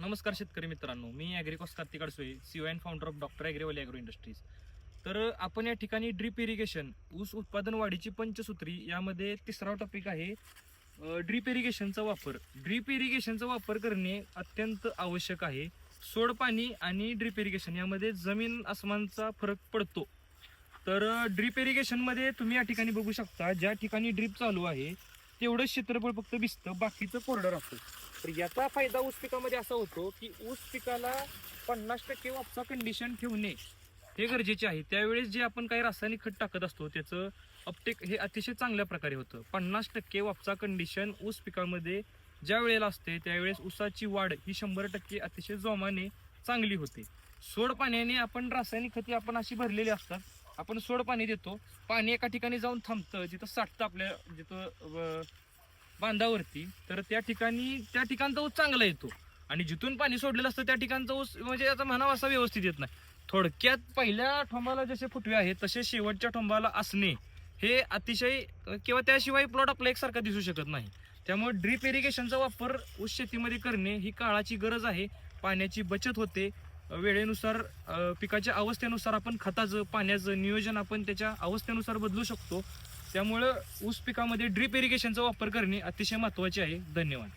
नमस्कार शेतकरी मित्रांनो, मी ॲग्रिकॉस Kartik Adsole, CEO and founder of doctor Agriwali agro industries. तर आपण या ठिकाणी ड्रीप इरिगेशन, ऊस उत्पादन वाढीची पंचसूत्री यामध्ये तिसरा टॉपिक आहे ड्रीप इरिगेशनचा वापर. ड्रीप इरिगेशनचा वापर करणे अत्यंत आवश्यक आहे. सोड पाणी आणि ड्रीप इरिगेशन यामध्ये जमीन आसमानचा फरक पडतो. तर ड्रीप इरिगेशनमध्ये तुम्ही या ठिकाणी बघू शकता, ज्या ठिकाणी ड्रीप चालू आहे तेवढं क्षेत्रफळ फक्त दिसतं, बाकीचं कोरडं राहतं. तर याचा फायदा ऊस पिकामध्ये असा होतो की ऊस पिकाला 50% वापसा कंडिशन ठेवणे हे गरजेचे आहे. त्यावेळेस जे आपण काही रासायनिक खत टाकत असतो त्याचं अपटेक हे अतिशय चांगल्या प्रकारे होतं. 50% वापसा कंडिशन ऊस पिकामध्ये ज्या वेळेला असते त्यावेळेस ऊसाची वाढ ही 100% अतिशय जोमाने चांगली होते. सोड पाण्याने आपण रासायनिक खते आपण अशी भरलेली असतात, आपण सोड पाणी देतो, पाणी एका ठिकाणी जाऊन थांबतं, जिथं साठतं आपल्या जिथं बांधावरती, तर त्या ठिकाणचा ऊस चांगला येतो. आणि जिथून पाणी सोडलेलं असतं त्या ठिकाणचा ऊस म्हणजे आता म्हणावा असा व्यवस्थित येत नाही. थोडक्यात पहिल्या ठोंबाला जसे फुटवे आहेत तसे शेवटच्या ठोंबाला असणे हे अतिशय किंवा त्याशिवाय प्लॉट आपला एकसारखा दिसू शकत नाही. त्यामुळे ड्रीप इरिगेशनचा वापर ऊस शेतीमध्ये करणे ही काळाची गरज आहे. पाण्याची बचत होते. वेळेनुसार पिकाच्या अवस्थेनुसार आपण खताचं पाण्याचं नियोजन आपण त्याच्या अवस्थेनुसार बदलू शकतो. त्यामुळं ऊस पिकामध्ये ड्रीप इरिगेशनचा वापर करणे अतिशय महत्त्वाचे आहे. धन्यवाद.